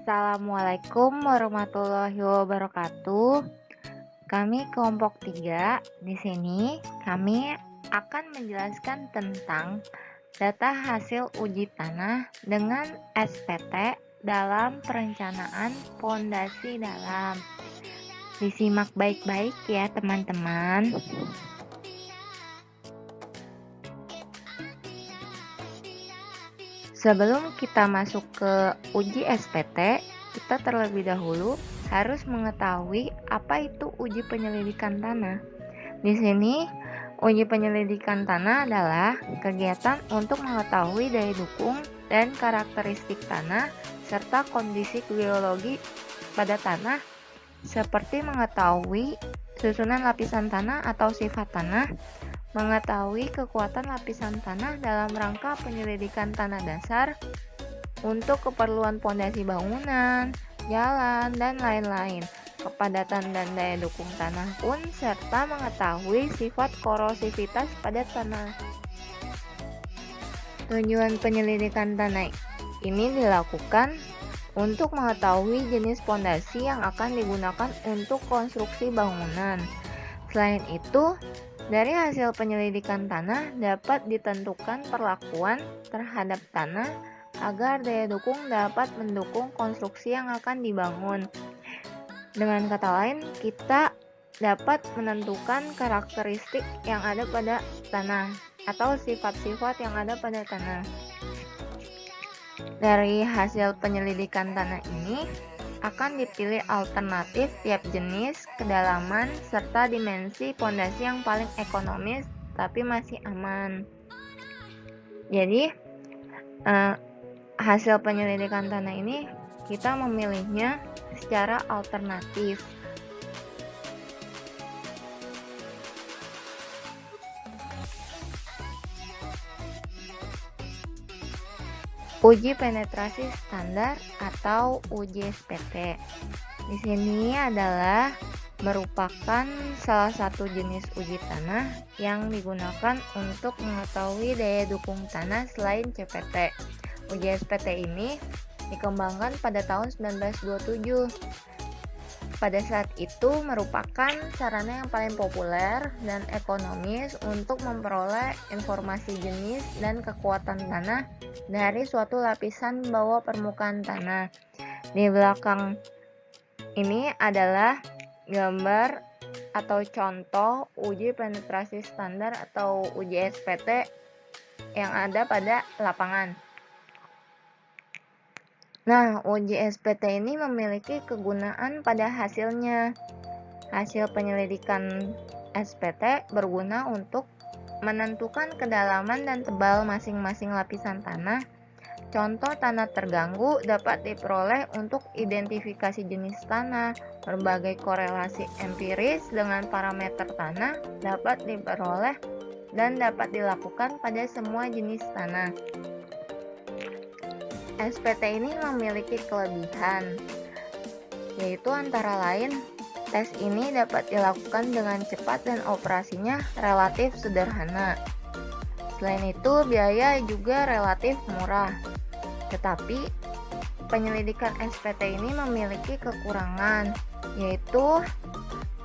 Assalamualaikum warahmatullahi wabarakatuh. Kami kelompok 3. Di sini kami akan menjelaskan tentang data hasil uji tanah dengan SPT dalam perencanaan pondasi dalam. Disimak baik-baik ya teman-teman. Sebelum kita masuk ke uji SPT, kita terlebih dahulu harus mengetahui apa itu uji penyelidikan tanah. Di sini, uji penyelidikan tanah adalah kegiatan untuk mengetahui daya dukung dan karakteristik tanah serta kondisi geologi pada tanah, seperti mengetahui susunan lapisan tanah atau sifat tanah, mengetahui kekuatan lapisan tanah dalam rangka penyelidikan tanah dasar untuk keperluan pondasi bangunan, jalan, dan lain-lain, kepadatan dan daya dukung tanah pun, serta mengetahui sifat korosivitas pada tanah. Tujuan penyelidikan tanah ini dilakukan untuk mengetahui jenis pondasi yang akan digunakan untuk konstruksi bangunan. Selain itu, dari hasil penyelidikan tanah dapat ditentukan perlakuan terhadap tanah agar daya dukung dapat mendukung konstruksi yang akan dibangun. Dengan kata lain, kita dapat menentukan karakteristik yang ada pada tanah atau sifat-sifat yang ada pada tanah. Dari hasil penyelidikan tanah ini akan dipilih alternatif tiap jenis, kedalaman, serta dimensi pondasi yang paling ekonomis tapi masih aman. Jadi, hasil penyelidikan tanah ini kita memilihnya secara alternatif. Uji penetrasi standar atau uji SPT. Di sini adalah merupakan salah satu jenis uji tanah yang digunakan untuk mengetahui daya dukung tanah selain CPT. Uji SPT ini dikembangkan pada tahun 1927. Pada saat itu merupakan sarana yang paling populer dan ekonomis untuk memperoleh informasi jenis dan kekuatan tanah dari suatu lapisan bawah permukaan tanah. Di belakang ini adalah gambar atau contoh uji penetrasi standar atau uji SPT yang ada pada lapangan. Nah, uji SPT ini memiliki kegunaan pada hasilnya. Hasil penyelidikan SPT berguna untuk menentukan kedalaman dan tebal masing-masing lapisan tanah. Contoh tanah terganggu dapat diperoleh untuk identifikasi jenis tanah. Berbagai korelasi empiris dengan parameter tanah dapat diperoleh dan dapat dilakukan pada semua jenis tanah. SPT ini memiliki kelebihan, yaitu antara lain tes ini dapat dilakukan dengan cepat dan operasinya relatif sederhana. Selain itu, biaya juga relatif murah. Tetapi, penyelidikan SPT ini memiliki kekurangan, yaitu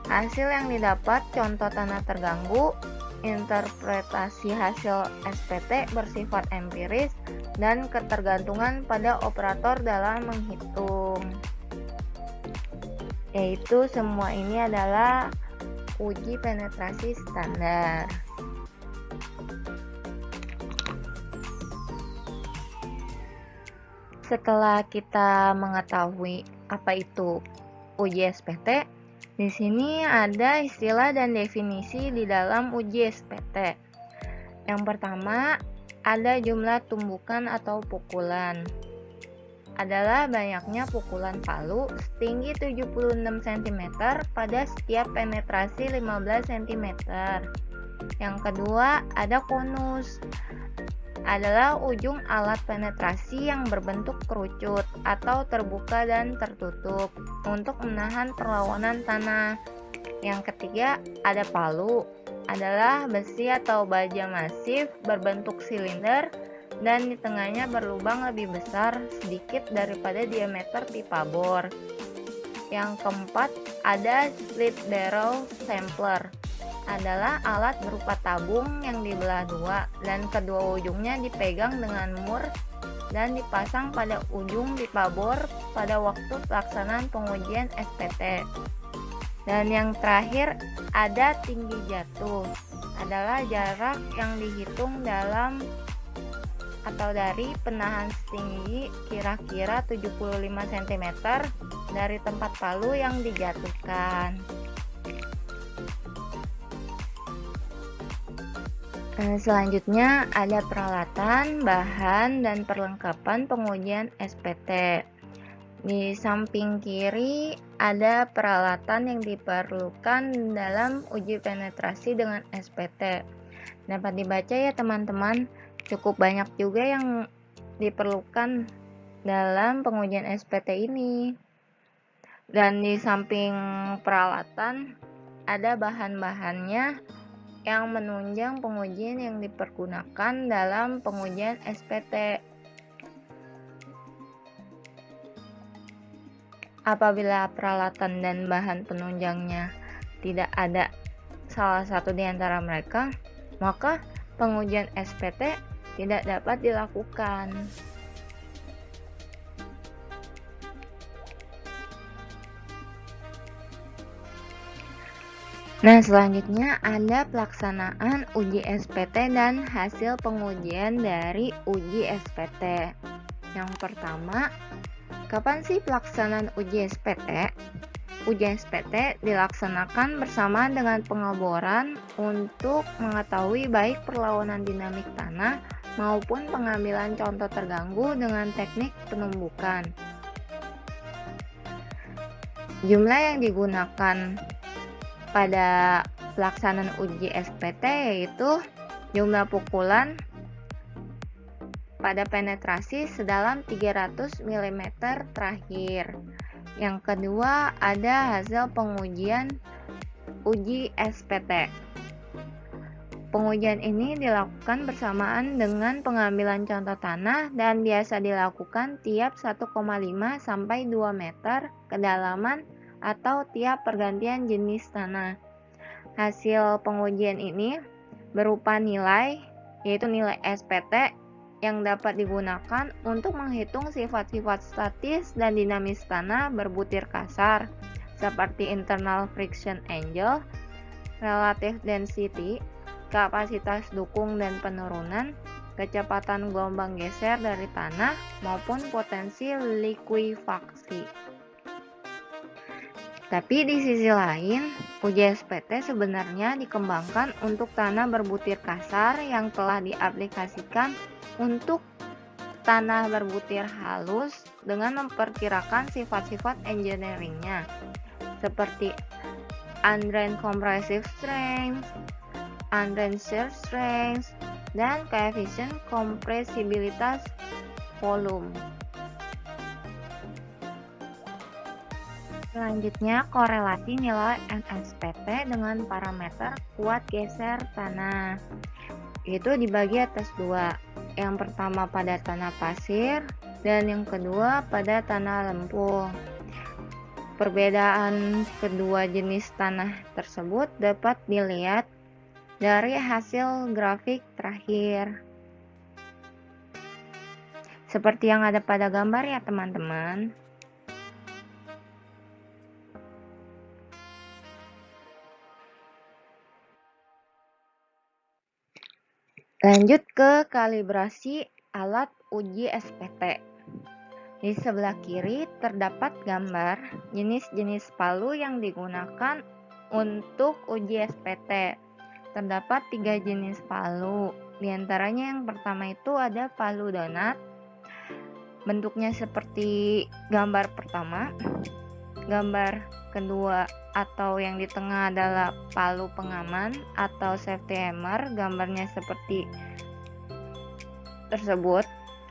hasil yang didapat contoh tanah terganggu, interpretasi hasil SPT bersifat empiris, dan ketergantungan pada operator dalam menghitung. Yaitu semua ini adalah uji penetrasi standar. Setelah kita mengetahui apa itu uji SPT, di sini ada istilah dan definisi di dalam uji SPT. Yang pertama, ada jumlah tumbukan atau pukulan. Adalah banyaknya pukulan palu setinggi 76 cm pada setiap penetrasi 15 cm. Yang kedua, ada konus. Adalah ujung alat penetrasi yang berbentuk kerucut atau terbuka dan tertutup untuk menahan perlawanan tanah. Yang ketiga, ada palu. Adalah besi atau baja masif berbentuk silinder dan di tengahnya berlubang lebih besar sedikit daripada diameter pipa bor. Yang keempat, ada split barrel sampler. Adalah alat berupa tabung yang dibelah dua dan kedua ujungnya dipegang dengan mur dan dipasang pada ujung pipa bor pada waktu pelaksanaan pengujian SPT. Dan yang terakhir, ada tinggi jatuh. Adalah jarak yang dihitung dalam atau dari penahan setinggi kira-kira 75 cm dari tempat palu yang dijatuhkan. Selanjutnya ada peralatan, bahan, dan perlengkapan pengujian SPT. Di samping kiri ada peralatan yang diperlukan dalam uji penetrasi dengan SPT. Dapat dibaca ya teman-teman, cukup banyak juga yang diperlukan dalam pengujian SPT ini. Dan di samping peralatan ada bahan-bahannya yang menunjang pengujian yang dipergunakan dalam pengujian SPT. Apabila peralatan dan bahan penunjangnya tidak ada salah satu di antara mereka, maka pengujian SPT tidak dapat dilakukan. Nah, selanjutnya ada pelaksanaan uji SPT dan hasil pengujian dari uji SPT. Yang pertama, kapan sih pelaksanaan uji SPT? Uji SPT dilaksanakan bersama dengan pengeboran untuk mengetahui baik perlawanan dinamik tanah maupun pengambilan contoh terganggu dengan teknik penumbukan. Jumlah yang digunakan pada pelaksanaan uji SPT yaitu jumlah pukulan pada penetrasi sedalam 300 mm terakhir. Yang kedua, ada hasil pengujian uji SPT. Pengujian ini dilakukan bersamaan dengan pengambilan contoh tanah dan biasa dilakukan tiap 1,5 sampai 2 meter kedalaman atau tiap pergantian jenis tanah. Hasil pengujian ini berupa nilai, yaitu nilai SPT yang dapat digunakan untuk menghitung sifat-sifat statis dan dinamis tanah berbutir kasar, seperti internal friction angle, relative density, kapasitas dukung dan penurunan, kecepatan gelombang geser dari tanah, maupun potensi likuifaksi. Tapi di sisi lain, uji SPT sebenarnya dikembangkan untuk tanah berbutir kasar yang telah diaplikasikan untuk tanah berbutir halus dengan memperkirakan sifat-sifat engineeringnya, seperti undrained compressive strength, undrained shear strength, dan koefisien kompresibilitas volume. Selanjutnya, korelasi nilai NSPT dengan parameter kuat geser tanah. Itu dibagi atas dua. Yang pertama pada tanah pasir dan yang kedua pada tanah lempung. Perbedaan kedua jenis tanah tersebut dapat dilihat dari hasil grafik terakhir. Seperti yang ada pada gambar ya teman-teman. Lanjut ke kalibrasi alat uji SPT. Di sebelah kiri terdapat gambar jenis-jenis palu yang digunakan untuk uji SPT. Terdapat 3 jenis palu. Di antaranya yang pertama itu ada palu donat. Bentuknya seperti gambar pertama. Gambar kedua atau yang di tengah adalah palu pengaman atau safety hammer, gambarnya seperti tersebut.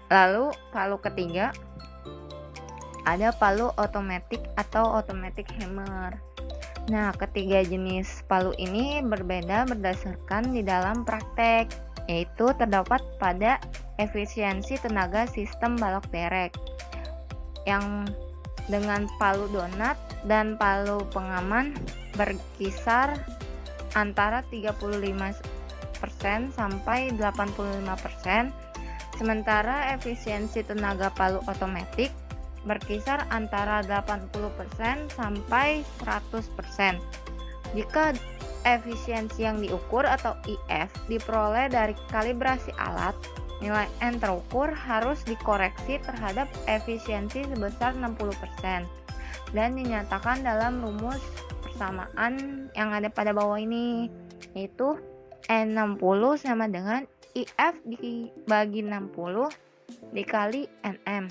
Lalu palu ketiga ada palu otomatis atau automatic hammer. Nah, ketiga jenis palu ini berbeda berdasarkan di dalam praktek. yaitu terdapat pada efisiensi tenaga sistem balok derek yang dengan palu donat dan palu pengaman berkisar antara 35% sampai 85%, sementara efisiensi tenaga palu otomatis berkisar antara 80% sampai 100%. Jika efisiensi yang diukur atau IF diperoleh dari kalibrasi alat, nilai N terukur harus dikoreksi terhadap efisiensi sebesar 60% dan dinyatakan dalam rumus persamaan yang ada pada bawah ini, yaitu N60 sama dengan IF dibagi 60 dikali NM,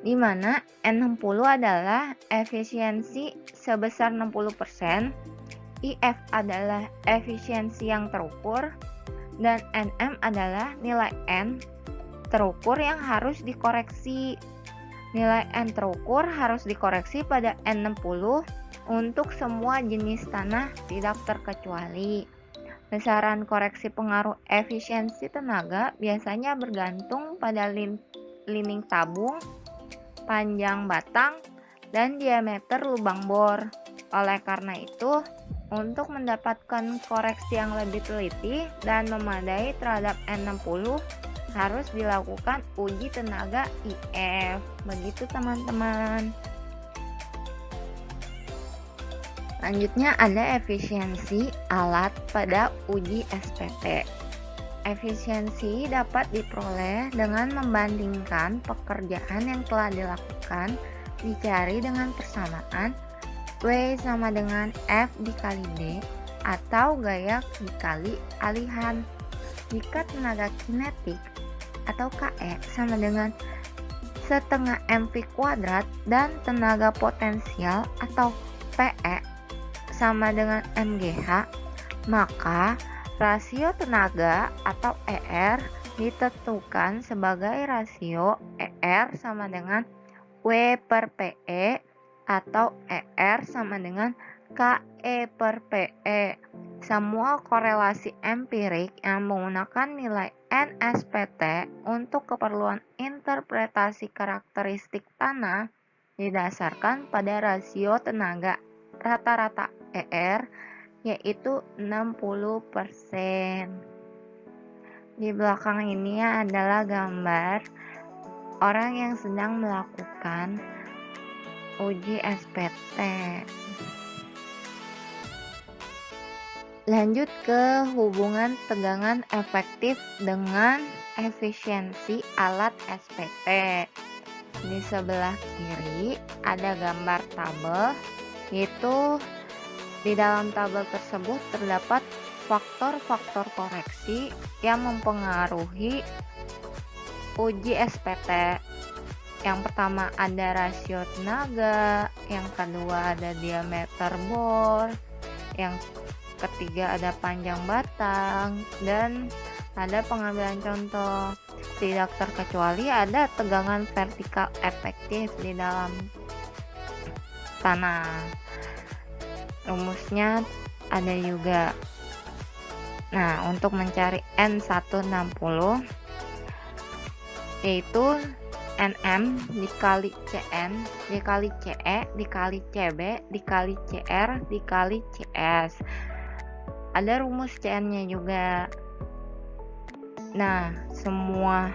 di mana N60 adalah efisiensi sebesar 60%, IF adalah efisiensi yang terukur, dan NM adalah nilai N terukur yang harus dikoreksi. Nilai N terukur harus dikoreksi pada N60 untuk semua jenis tanah tidak terkecuali. Besaran koreksi pengaruh efisiensi tenaga biasanya bergantung pada lining tabung, panjang batang, dan diameter lubang bor. Oleh karena itu, untuk mendapatkan koreksi yang lebih teliti dan memadai terhadap N60 harus dilakukan uji tenaga IF. Begitu teman-teman. Selanjutnya ada efisiensi alat pada uji SPT. Efisiensi dapat diperoleh dengan membandingkan pekerjaan yang telah dilakukan dicari dengan persamaan W sama dengan F dikali D atau gaya dikali alihan. Jika tenaga kinetik atau KE sama dengan setengah mv kuadrat dan tenaga potensial atau PE sama dengan mgh, maka rasio tenaga atau ER ditentukan sebagai rasio ER sama dengan W per PE atau ER sama dengan KE per PE. Semua korelasi empirik yang menggunakan nilai NSPT untuk keperluan interpretasi karakteristik tanah didasarkan pada rasio tenaga rata-rata ER yaitu 60%. Di belakang ini adalah gambar orang yang sedang melakukan uji SPT. Lanjut ke hubungan tegangan efektif dengan efisiensi alat SPT. Di sebelah kiri ada gambar tabel, yaitu di dalam tabel tersebut terdapat faktor-faktor koreksi yang mempengaruhi uji SPT. Yang pertama ada rasio tenaga, yang kedua ada diameter bor, yang ketiga ada panjang batang, dan ada pengambilan contoh. Tidak terkecuali ada tegangan vertikal efektif di dalam tanah. Rumusnya ada juga. Nah, untuk mencari N160 yaitu NM dikali CN dikali CE dikali CB dikali CR dikali CS. Ada rumus CN-nya juga. Nah, semua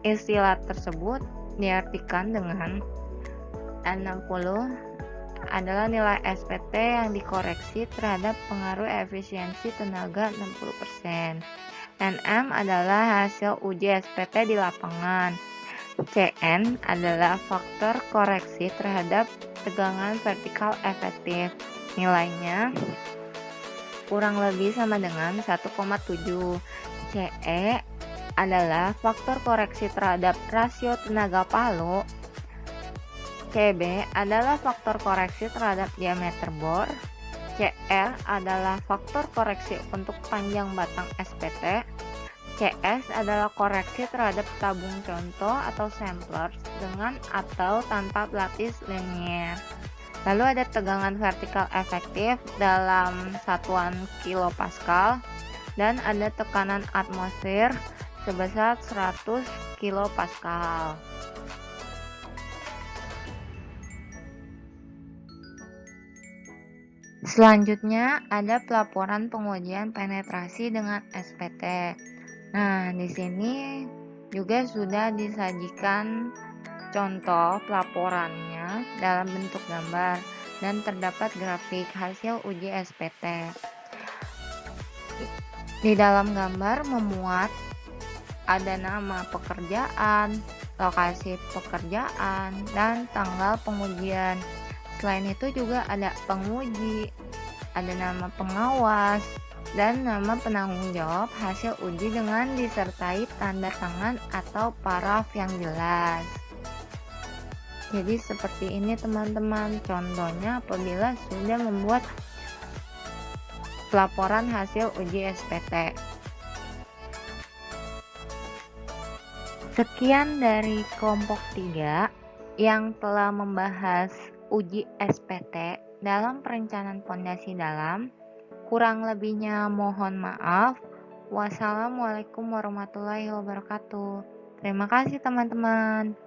istilah tersebut diartikan dengan N60 adalah nilai SPT yang dikoreksi terhadap pengaruh efisiensi tenaga 60%. NM adalah hasil uji SPT di lapangan. CN adalah faktor koreksi terhadap tegangan vertikal efektif. Nilainya kurang lebih sama dengan 1,7. CE adalah faktor koreksi terhadap rasio tenaga palu. CB adalah faktor koreksi terhadap diameter bor. CR adalah faktor koreksi untuk panjang batang SPT. CS adalah koreksi terhadap tabung contoh atau samplers dengan atau tanpa pelapis linier. Lalu ada tegangan vertikal efektif dalam satuan kilopascal. dan ada tekanan atmosfer sebesar 100 kilopascal. Selanjutnya ada pelaporan pengujian penetrasi dengan SPT. Nah, di sini juga sudah disajikan contoh pelaporannya dalam bentuk gambar dan terdapat grafik hasil uji SPT. Di dalam gambar memuat ada nama pekerjaan, lokasi pekerjaan, dan tanggal pengujian. Selain itu juga ada penguji, ada nama pengawas, dan nama penanggung jawab hasil uji dengan disertai tanda tangan atau paraf yang jelas. Jadi seperti ini teman-teman contohnya apabila sudah membuat pelaporan hasil uji SPT. Sekian dari kelompok 3 yang telah membahas uji SPT dalam perencanaan pondasi dalam. Kurang lebihnya mohon maaf. Wassalamualaikum warahmatullahi wabarakatuh. Terima kasih teman-teman.